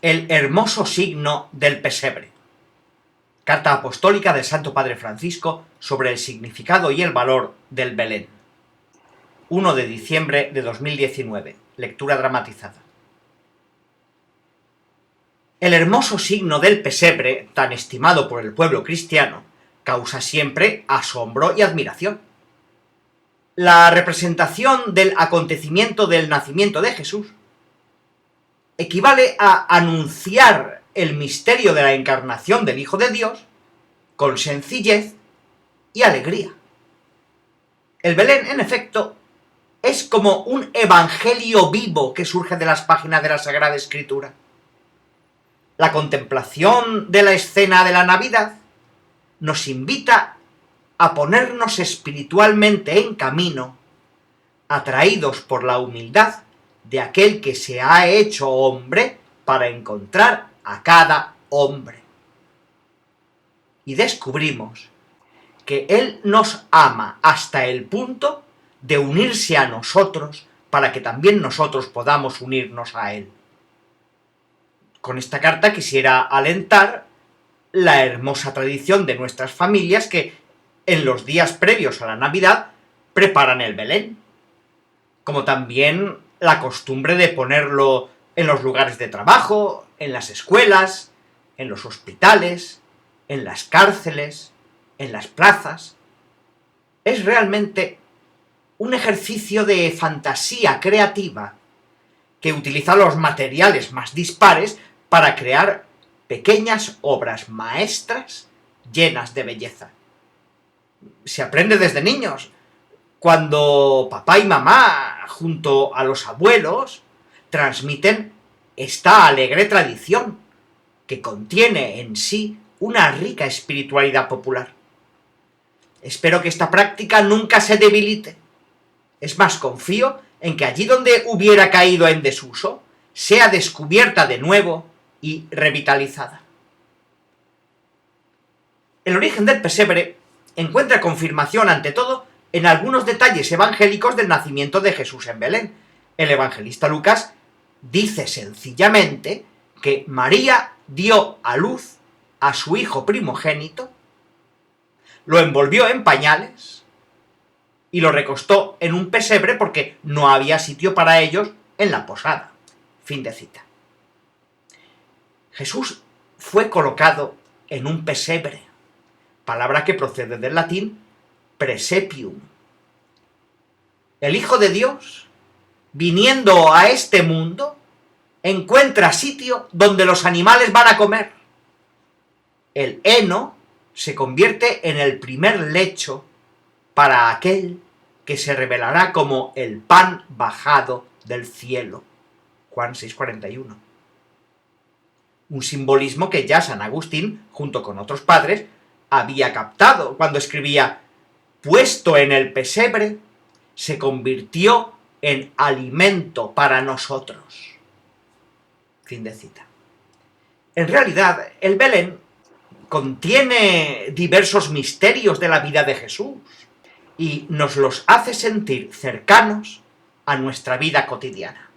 El hermoso signo del pesebre. Carta apostólica del Santo Padre Francisco sobre el significado y el valor del Belén. 1 de diciembre de 2019. Lectura dramatizada. El hermoso signo del pesebre, tan estimado por el pueblo cristiano, causa siempre asombro y admiración. La representación del acontecimiento del nacimiento de Jesús equivale a anunciar el misterio de la encarnación del Hijo de Dios con sencillez y alegría. El Belén, en efecto, es como un evangelio vivo que surge de las páginas de la Sagrada Escritura. La contemplación de la escena de la Navidad nos invita a ponernos espiritualmente en camino, atraídos por la humildad de aquel que se ha hecho hombre para encontrar a cada hombre. Y descubrimos que Él nos ama hasta el punto de unirse a nosotros para que también nosotros podamos unirnos a Él. Con esta carta quisiera alentar la hermosa tradición de nuestras familias que en los días previos a la Navidad preparan el Belén, como también la costumbre de ponerlo en los lugares de trabajo, en las escuelas, en los hospitales, en las cárceles, en las plazas. Es realmente un ejercicio de fantasía creativa que utiliza los materiales más dispares para crear pequeñas obras maestras llenas de belleza. Se aprende desde niños, cuando papá y mamá, junto a los abuelos, transmiten esta alegre tradición que contiene en sí una rica espiritualidad popular. Espero que esta práctica nunca se debilite. Es más, confío en que allí donde hubiera caído en desuso, sea descubierta de nuevo y revitalizada. El origen del pesebre encuentra confirmación, ante todo, en algunos detalles evangélicos del nacimiento de Jesús en Belén. El evangelista Lucas dice sencillamente que María dio a luz a su hijo primogénito, lo envolvió en pañales y lo recostó en un pesebre porque no había sitio para ellos en la posada. Fin de cita. Jesús fue colocado en un pesebre, palabra que procede del latín presepium. El Hijo de Dios, viniendo a este mundo, encuentra sitio donde los animales van a comer. El heno se convierte en el primer lecho para aquel que se revelará como el pan bajado del cielo. Juan 6,41. Un simbolismo que ya San Agustín, junto con otros padres, había captado cuando escribía: puesto en el pesebre, se convirtió en alimento para nosotros. Fin de cita. En realidad, el Belén contiene diversos misterios de la vida de Jesús y nos los hace sentir cercanos a nuestra vida cotidiana.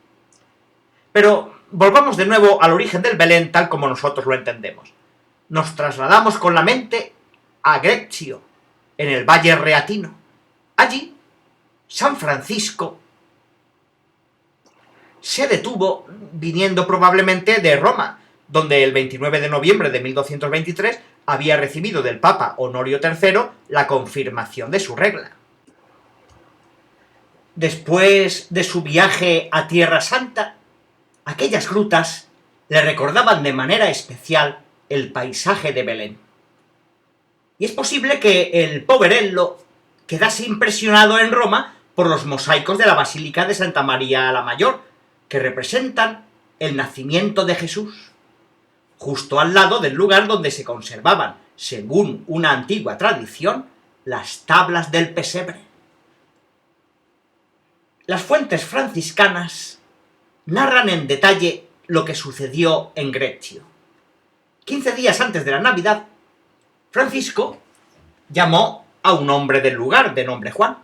Pero volvamos de nuevo al origen del Belén tal como nosotros lo entendemos. Nos trasladamos con la mente a Greccio, en el Valle Reatino. Allí, San Francisco se detuvo viniendo probablemente de Roma, donde el 29 de noviembre de 1223 había recibido del Papa Honorio III la confirmación de su regla. Después de su viaje a Tierra Santa, aquellas grutas le recordaban de manera especial el paisaje de Belén. Y es posible que el poverello quedase impresionado en Roma por los mosaicos de la Basílica de Santa María la Mayor, que representan el nacimiento de Jesús, justo al lado del lugar donde se conservaban, según una antigua tradición, las tablas del pesebre. Las fuentes franciscanas narran en detalle lo que sucedió en Greccio. 15 días antes de la Navidad, Francisco llamó a un hombre del lugar, de nombre Juan,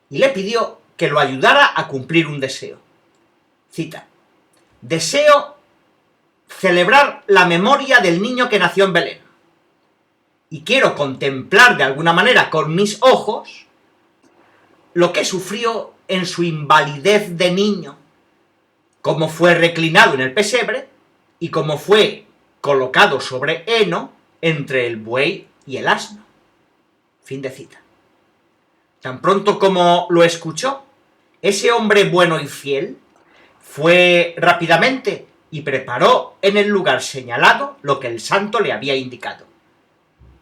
y le pidió que lo ayudara a cumplir un deseo. Cita: deseo celebrar la memoria del niño que nació en Belén. Y quiero contemplar de alguna manera con mis ojos lo que sufrió en su invalidez de niño, cómo fue reclinado en el pesebre y cómo fue colocado sobre heno entre el buey y el asno. Fin de cita. Tan pronto como lo escuchó, ese hombre bueno y fiel fue rápidamente y preparó en el lugar señalado lo que el santo le había indicado.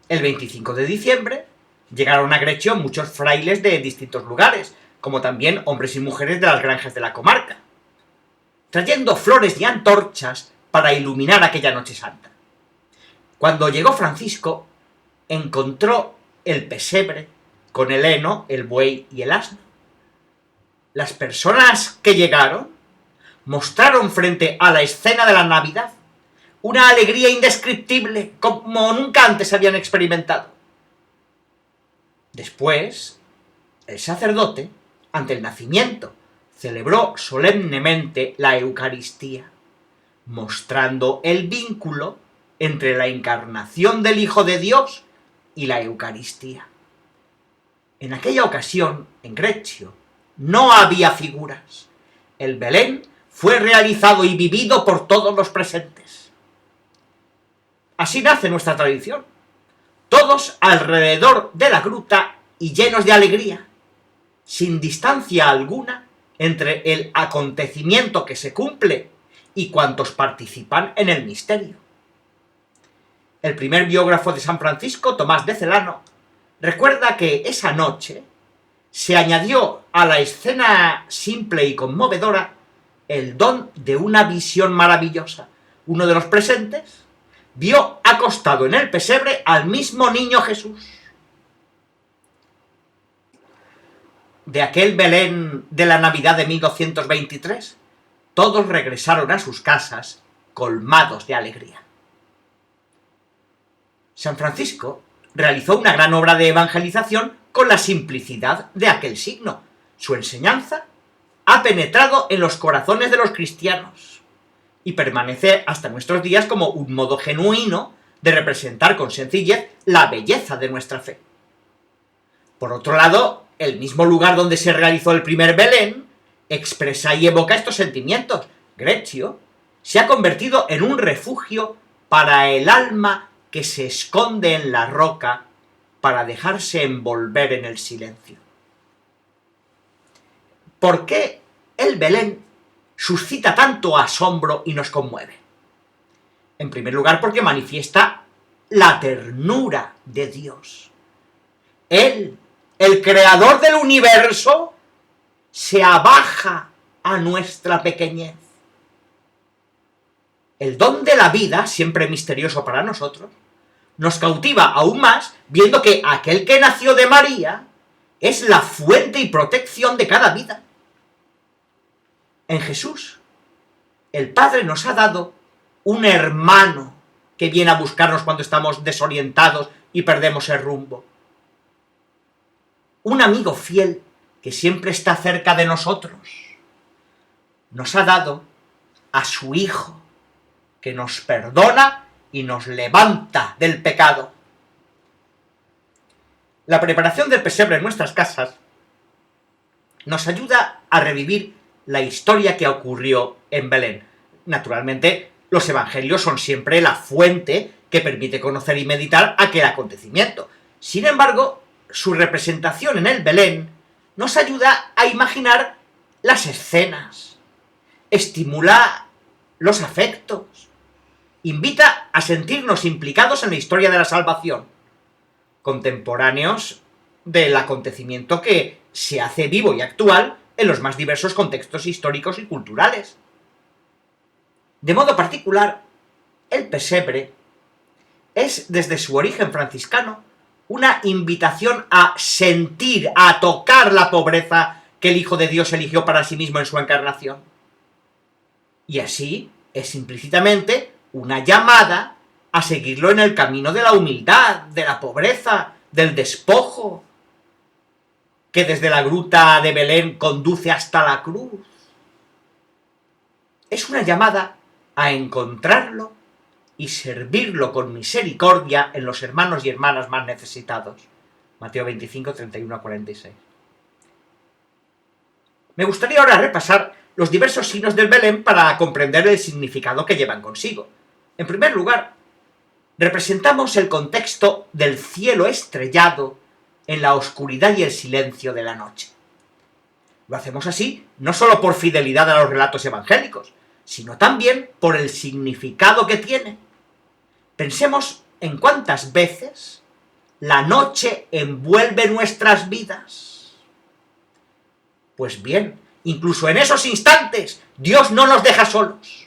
El 25 de diciembre llegaron a Grecio muchos frailes de distintos lugares, como también hombres y mujeres de las granjas de la comarca, trayendo flores y antorchas para iluminar aquella noche santa. Cuando llegó Francisco, encontró el pesebre con el heno, el buey y el asno. Las personas que llegaron mostraron frente a la escena de la Navidad una alegría indescriptible como nunca antes habían experimentado. Después, el sacerdote, ante el nacimiento, celebró solemnemente la Eucaristía, mostrando el vínculo entre la encarnación del Hijo de Dios y la Eucaristía. En aquella ocasión, en Grecio, no había figuras. El Belén fue realizado y vivido por todos los presentes. Así nace nuestra tradición. Todos alrededor de la gruta y llenos de alegría, sin distancia alguna entre el acontecimiento que se cumple y cuantos participan en el misterio. El primer biógrafo de San Francisco, Tomás de Celano, recuerda que esa noche se añadió a la escena simple y conmovedora el don de una visión maravillosa. Uno de los presentes vio acostado en el pesebre al mismo niño Jesús. De aquel Belén de la Navidad de 1223, todos regresaron a sus casas colmados de alegría. San Francisco realizó una gran obra de evangelización con la simplicidad de aquel signo. Su enseñanza ha penetrado en los corazones de los cristianos y permanece hasta nuestros días como un modo genuino de representar con sencillez la belleza de nuestra fe. Por otro lado, el mismo lugar donde se realizó el primer Belén expresa y evoca estos sentimientos. Grecio se ha convertido en un refugio para el alma que se esconde en la roca para dejarse envolver en el silencio. ¿Por qué el Belén suscita tanto asombro y nos conmueve? En primer lugar, porque manifiesta la ternura de Dios. Él, el creador del universo, se abaja a nuestra pequeñez. El don de la vida, siempre misterioso para nosotros, nos cautiva aún más viendo que aquel que nació de María es la fuente y protección de cada vida. En Jesús, el Padre nos ha dado un hermano que viene a buscarnos cuando estamos desorientados y perdemos el rumbo. Un amigo fiel que siempre está cerca de nosotros. Nos ha dado a su Hijo, que nos perdona y nos levanta del pecado. La preparación del pesebre en nuestras casas nos ayuda a revivir la historia que ocurrió en Belén. Naturalmente, los evangelios son siempre la fuente que permite conocer y meditar aquel acontecimiento. Sin embargo, su representación en el Belén nos ayuda a imaginar las escenas, estimula los afectos, invita a sentirnos implicados en la historia de la salvación, contemporáneos del acontecimiento que se hace vivo y actual en los más diversos contextos históricos y culturales. De modo particular, el pesebre es, desde su origen franciscano, una invitación a sentir, a tocar la pobreza que el Hijo de Dios eligió para sí mismo en su encarnación. Y así es implícitamente una llamada a seguirlo en el camino de la humildad, de la pobreza, del despojo, que desde la gruta de Belén conduce hasta la cruz. Es una llamada a encontrarlo y servirlo con misericordia en los hermanos y hermanas más necesitados. Mateo 25, 31 a 46. Me gustaría ahora repasar los diversos signos del Belén para comprender el significado que llevan consigo. En primer lugar, representamos el contexto del cielo estrellado en la oscuridad y el silencio de la noche. Lo hacemos así no solo por fidelidad a los relatos evangélicos, sino también por el significado que tiene. Pensemos en cuántas veces la noche envuelve nuestras vidas. Pues bien, incluso en esos instantes, Dios no nos deja solos,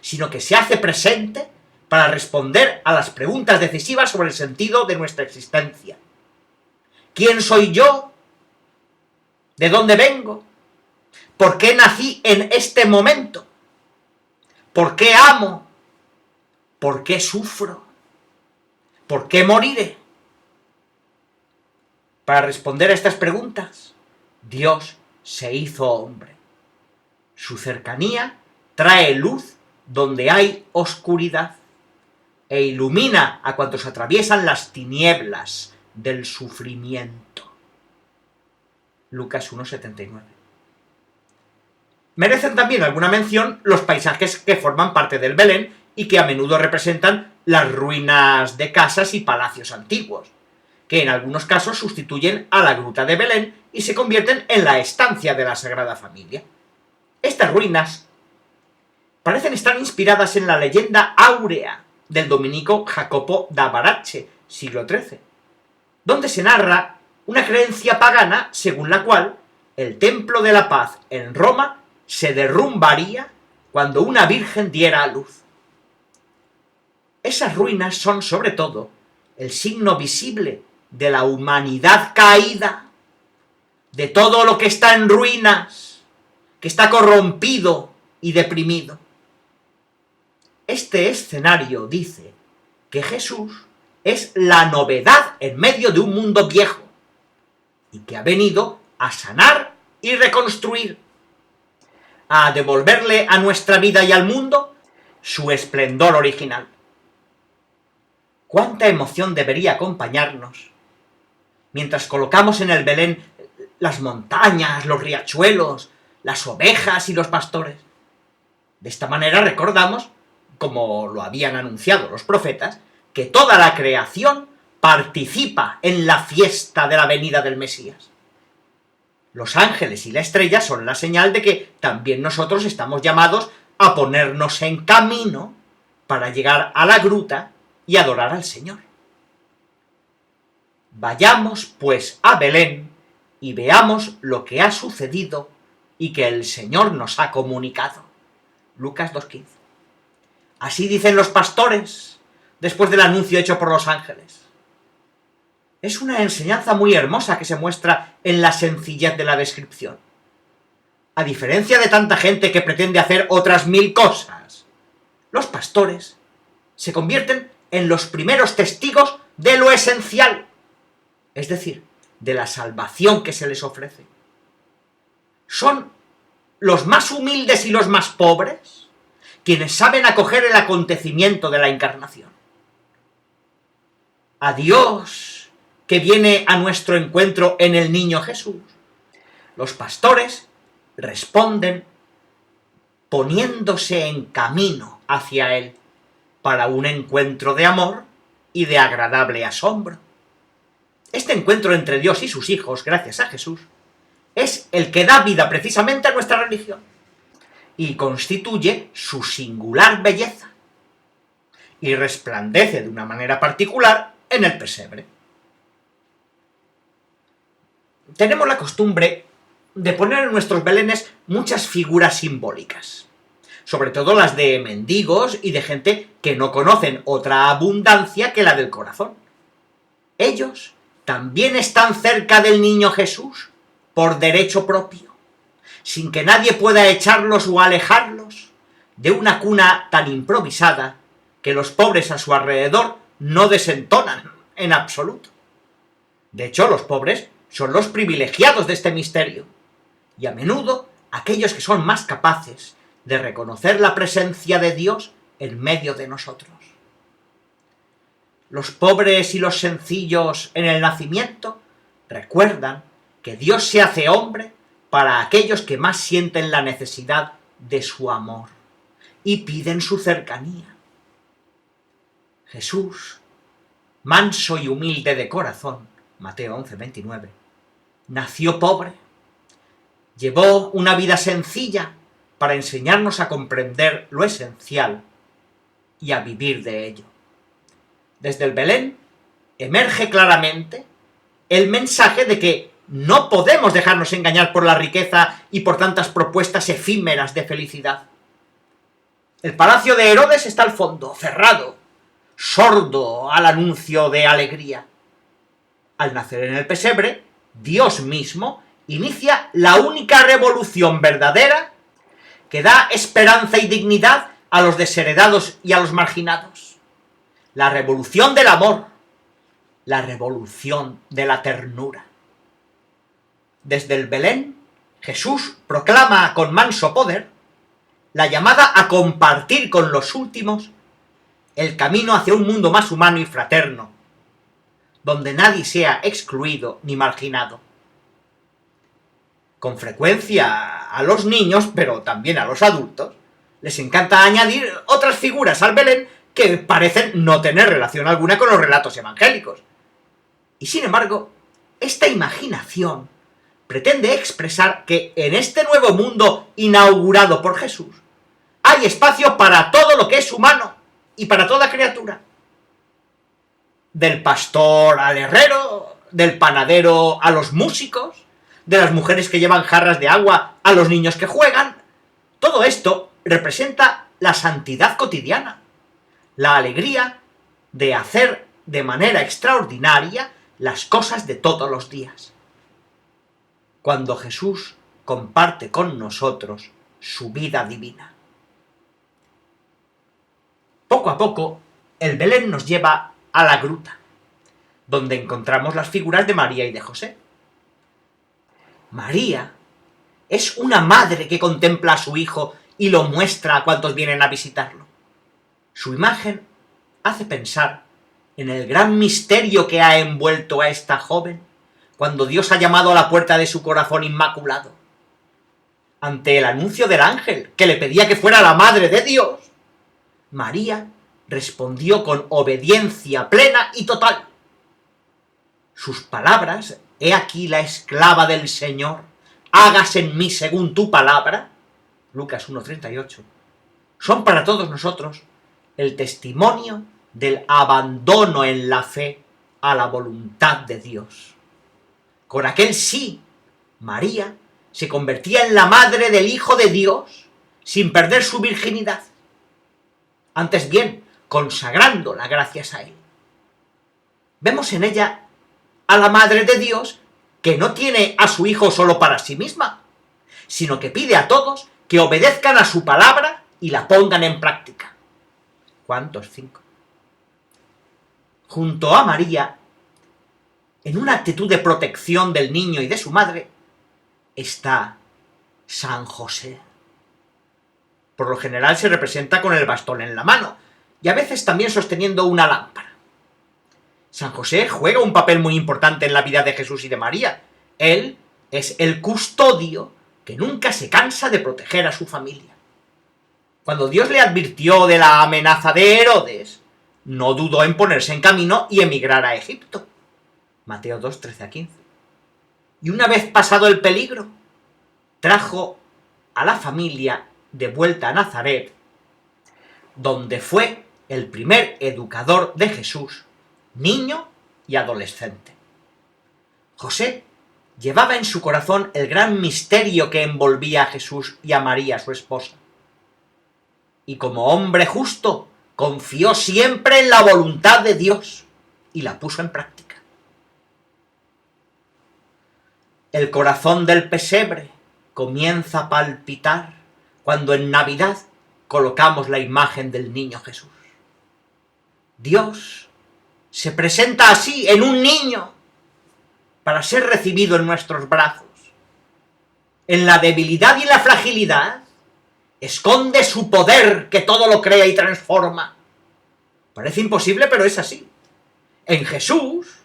sino que se hace presente para responder a las preguntas decisivas sobre el sentido de nuestra existencia. ¿Quién soy yo? ¿De dónde vengo? ¿Por qué nací en este momento? ¿Por qué amo? ¿Por qué sufro? ¿Por qué moriré? Para responder a estas preguntas, Dios se hizo hombre. Su cercanía trae luz donde hay oscuridad e ilumina a cuantos atraviesan las tinieblas del sufrimiento. Lucas 1,79. Merecen también alguna mención los paisajes que forman parte del Belén y que a menudo representan las ruinas de casas y palacios antiguos, que en algunos casos sustituyen a la gruta de Belén y se convierten en la estancia de la Sagrada Familia. Estas ruinas parecen estar inspiradas en la leyenda áurea del dominico Jacopo da Barache, siglo XIII, donde se narra una creencia pagana según la cual el Templo de la Paz en Roma se derrumbaría cuando una virgen diera a luz. Esas ruinas son, sobre todo, el signo visible de la humanidad caída, de todo lo que está en ruinas, que está corrompido y deprimido. Este escenario dice que Jesús es la novedad en medio de un mundo viejo y que ha venido a sanar y reconstruir, a devolverle a nuestra vida y al mundo su esplendor original. ¿Cuánta emoción debería acompañarnos mientras colocamos en el Belén las montañas, los riachuelos, las ovejas y los pastores? De esta manera recordamos, como lo habían anunciado los profetas, que toda la creación participa en la fiesta de la venida del Mesías. Los ángeles y la estrella son la señal de que también nosotros estamos llamados a ponernos en camino para llegar a la gruta y adorar al Señor. Vayamos, pues, a Belén y veamos lo que ha sucedido y que el Señor nos ha comunicado. Lucas 2,15. Así dicen los pastores después del anuncio hecho por los ángeles. Es una enseñanza muy hermosa que se muestra en la sencillez de la descripción. A diferencia de tanta gente que pretende hacer otras 1000 cosas, los pastores se convierten en los primeros testigos de lo esencial, es decir, de la salvación que se les ofrece. Son los más humildes y los más pobres quienes saben acoger el acontecimiento de la encarnación. A Dios, que viene a nuestro encuentro en el niño Jesús, los pastores responden poniéndose en camino hacia Él para un encuentro de amor y de agradable asombro. Este encuentro entre Dios y sus hijos, gracias a Jesús, es el que da vida precisamente a nuestra religión y constituye su singular belleza y resplandece de una manera particular en el pesebre. Tenemos la costumbre de poner en nuestros belenes muchas figuras simbólicas, sobre todo las de mendigos y de gente que no conocen otra abundancia que la del corazón. Ellos también están cerca del niño Jesús por derecho propio, sin que nadie pueda echarlos o alejarlos de una cuna tan improvisada que los pobres a su alrededor no desentonan en absoluto. De hecho, los pobres son los privilegiados de este misterio, y a menudo aquellos que son más capaces de reconocer la presencia de Dios en medio de nosotros. Los pobres y los sencillos en el nacimiento recuerdan que Dios se hace hombre para aquellos que más sienten la necesidad de su amor y piden su cercanía. Jesús, manso y humilde de corazón, Mateo 11:29, nació pobre, llevó una vida sencilla para enseñarnos a comprender lo esencial y a vivir de ello. Desde el Belén emerge claramente el mensaje de que no podemos dejarnos engañar por la riqueza y por tantas propuestas efímeras de felicidad. El palacio de Herodes está al fondo, cerrado, sordo al anuncio de alegría. Al nacer en el pesebre, Dios mismo inicia la única revolución verdadera que da esperanza y dignidad a los desheredados y a los marginados. La revolución del amor, la revolución de la ternura. Desde el Belén, Jesús proclama con manso poder la llamada a compartir con los últimos el camino hacia un mundo más humano y fraterno, donde nadie sea excluido ni marginado. Con frecuencia a los niños, pero también a los adultos, les encanta añadir otras figuras al Belén que parecen no tener relación alguna con los relatos evangélicos. Y sin embargo, esta imaginación pretende expresar que en este nuevo mundo inaugurado por Jesús hay espacio para todo lo que es humano y para toda criatura. Del pastor al herrero, del panadero a los músicos, de las mujeres que llevan jarras de agua a los niños que juegan. Todo esto representa la santidad cotidiana, la alegría de hacer de manera extraordinaria las cosas de todos los días. Cuando Jesús comparte con nosotros su vida divina. Poco a poco, el Belén nos lleva a la gruta, donde encontramos las figuras de María y de José. María es una madre que contempla a su hijo y lo muestra a cuantos vienen a visitarlo. Su imagen hace pensar en el gran misterio que ha envuelto a esta joven cuando Dios ha llamado a la puerta de su corazón inmaculado. Ante el anuncio del ángel que le pedía que fuera la madre de Dios, María respondió con obediencia plena y total. Sus palabras, «He aquí la esclava del Señor, hágase en mí según tu palabra», Lucas 1:38, son para todos nosotros el testimonio del abandono en la fe a la voluntad de Dios. Con aquel sí, María se convertía en la madre del Hijo de Dios sin perder su virginidad. Antes bien, consagrándola gracias a él. Vemos en ella a la Madre de Dios que no tiene a su Hijo solo para sí misma, sino que pide a todos que obedezcan a su palabra y la pongan en práctica. Juan 2:5. Junto a María, en una actitud de protección del niño y de su madre, está San José. Por lo general se representa con el bastón en la mano, y a veces también sosteniendo una lámpara. San José juega un papel muy importante en la vida de Jesús y de María. Él es el custodio que nunca se cansa de proteger a su familia. Cuando Dios le advirtió de la amenaza de Herodes, no dudó en ponerse en camino y emigrar a Egipto. Mateo 2:13-15. Y una vez pasado el peligro, trajo a la familia de vuelta a Nazaret, donde fue el primer educador de Jesús, niño y adolescente. José llevaba en su corazón el gran misterio que envolvía a Jesús y a María, su esposa. Y como hombre justo, confió siempre en la voluntad de Dios y la puso en práctica. El corazón del pesebre comienza a palpitar cuando en Navidad colocamos la imagen del niño Jesús. Dios se presenta así en un niño para ser recibido en nuestros brazos. En la debilidad y en la fragilidad, esconde su poder que todo lo crea y transforma. Parece imposible, pero es así. En Jesús,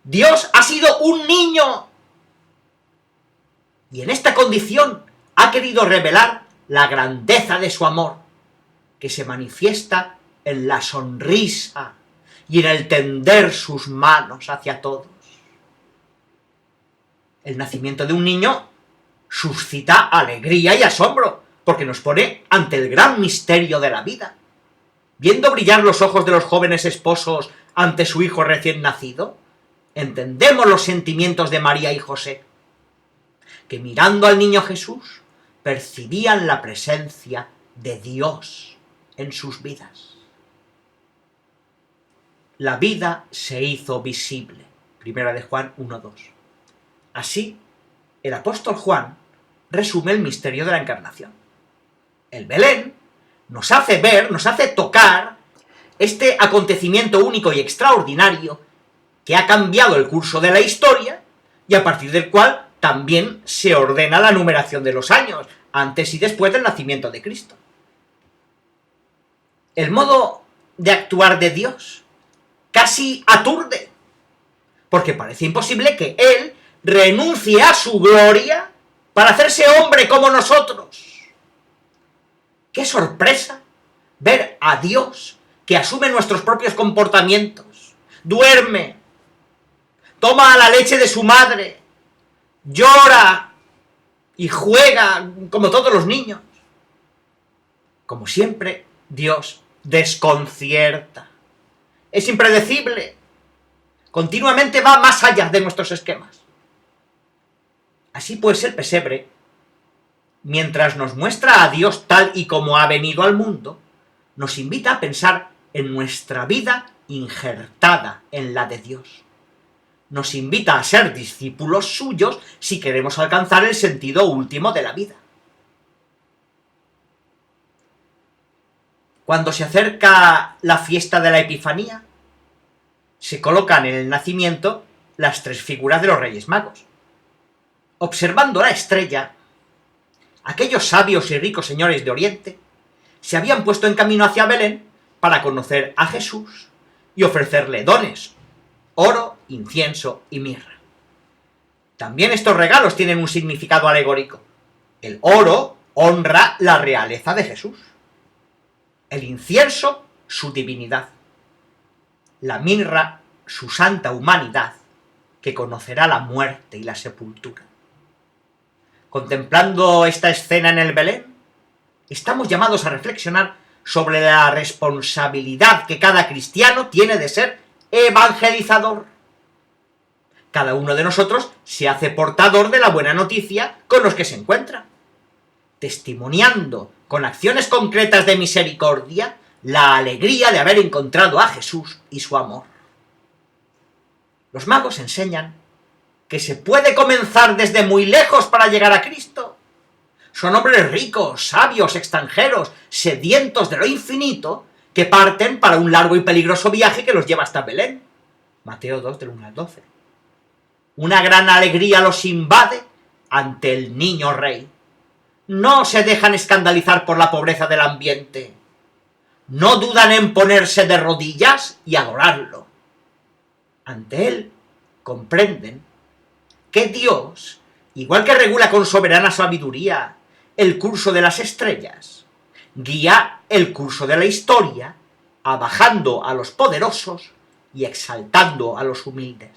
Dios ha sido un niño. Y en esta condición ha querido revelar la grandeza de su amor, que se manifiesta en la sonrisa y en el tender sus manos hacia todos. El nacimiento de un niño suscita alegría y asombro, porque nos pone ante el gran misterio de la vida. Viendo brillar los ojos de los jóvenes esposos ante su hijo recién nacido, entendemos los sentimientos de María y José, que mirando al niño Jesús, percibían la presencia de Dios en sus vidas. La vida se hizo visible. Primera de Juan 1:2. Así, el apóstol Juan resume el misterio de la encarnación. El Belén nos hace ver, nos hace tocar este acontecimiento único y extraordinario que ha cambiado el curso de la historia y a partir del cual también se ordena la numeración de los años, antes y después del nacimiento de Cristo. El modo de actuar de Dios casi aturde, porque parece imposible que Él renuncie a su gloria para hacerse hombre como nosotros. ¡Qué sorpresa ver a Dios que asume nuestros propios comportamientos! Duerme, toma la leche de su madre, llora y juega como todos los niños. Como siempre, Dios desconcierta. Es impredecible. Continuamente va más allá de nuestros esquemas. Así pues, el pesebre, mientras nos muestra a Dios tal y como ha venido al mundo, nos invita a pensar en nuestra vida injertada en la de Dios. Nos invita a ser discípulos suyos si queremos alcanzar el sentido último de la vida. Cuando se acerca la fiesta de la Epifanía, se colocan en el nacimiento las tres figuras de los Reyes Magos. Observando la estrella, aquellos sabios y ricos señores de Oriente se habían puesto en camino hacia Belén para conocer a Jesús y ofrecerle dones, oro, incienso y mirra. También estos regalos tienen un significado alegórico. El oro honra la realeza de Jesús. El incienso, su divinidad. La mirra, su santa humanidad, que conocerá la muerte y la sepultura. Contemplando esta escena en el Belén, estamos llamados a reflexionar sobre la responsabilidad que cada cristiano tiene de ser evangelizador. Cada uno de nosotros se hace portador de la buena noticia con los que se encuentra, testimoniando con acciones concretas de misericordia la alegría de haber encontrado a Jesús y su amor. Los magos enseñan que se puede comenzar desde muy lejos para llegar a Cristo. Son hombres ricos, sabios, extranjeros, sedientos de lo infinito, que parten para un largo y peligroso viaje que los lleva hasta Belén. Mateo 2, del 1 al 12. Una gran alegría los invade ante el niño rey. No se dejan escandalizar por la pobreza del ambiente. No dudan en ponerse de rodillas y adorarlo. Ante él comprenden que Dios, igual que regula con soberana sabiduría el curso de las estrellas, guía el curso de la historia, abajando a los poderosos y exaltando a los humildes.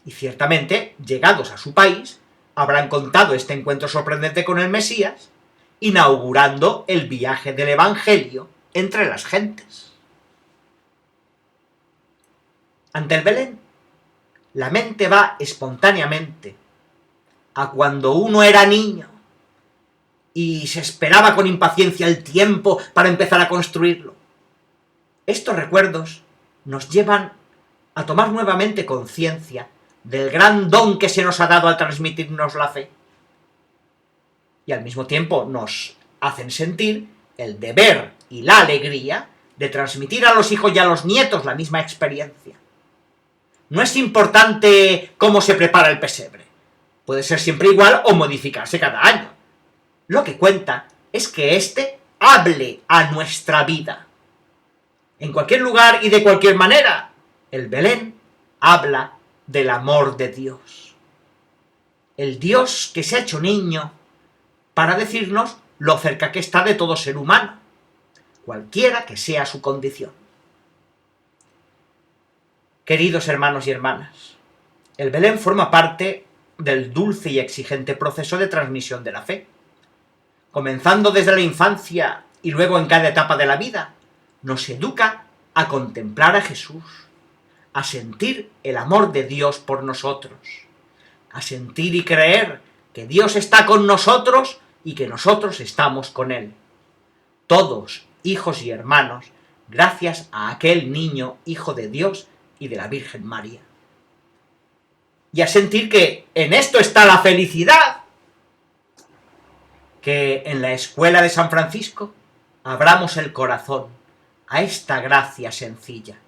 Y ciertamente, llegados a su país, habrán contado este encuentro sorprendente con el Mesías, inaugurando el viaje del Evangelio entre las gentes. Ante el Belén, la mente va espontáneamente a cuando uno era niño y se esperaba con impaciencia el tiempo para empezar a construirlo. Estos recuerdos nos llevan a tomar nuevamente conciencia del gran don que se nos ha dado al transmitirnos la fe. Y al mismo tiempo nos hacen sentir el deber y la alegría de transmitir a los hijos y a los nietos la misma experiencia. No es importante cómo se prepara el pesebre. Puede ser siempre igual o modificarse cada año. Lo que cuenta es que éste hable a nuestra vida. En cualquier lugar y de cualquier manera, el Belén habla del amor de Dios. El Dios que se ha hecho niño para decirnos lo cerca que está de todo ser humano, cualquiera que sea su condición. Queridos hermanos y hermanas, el Belén forma parte del dulce y exigente proceso de transmisión de la fe. Comenzando desde la infancia y luego en cada etapa de la vida, nos educa a contemplar a Jesús, a sentir el amor de Dios por nosotros, a sentir y creer que Dios está con nosotros y que nosotros estamos con Él. Todos, hijos y hermanos, gracias a aquel niño, hijo de Dios y de la Virgen María. Y a sentir que en esto está la felicidad, que en la escuela de San Francisco abramos el corazón a esta gracia sencilla.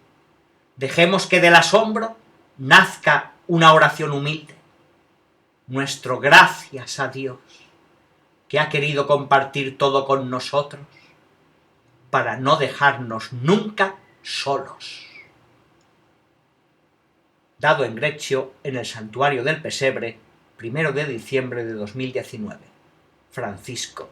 Dejemos que del asombro nazca una oración humilde. Nuestro gracias a Dios, que ha querido compartir todo con nosotros, para no dejarnos nunca solos. Dado en Greccio, en el santuario del Pesebre, 1 de diciembre de 2019. Francisco.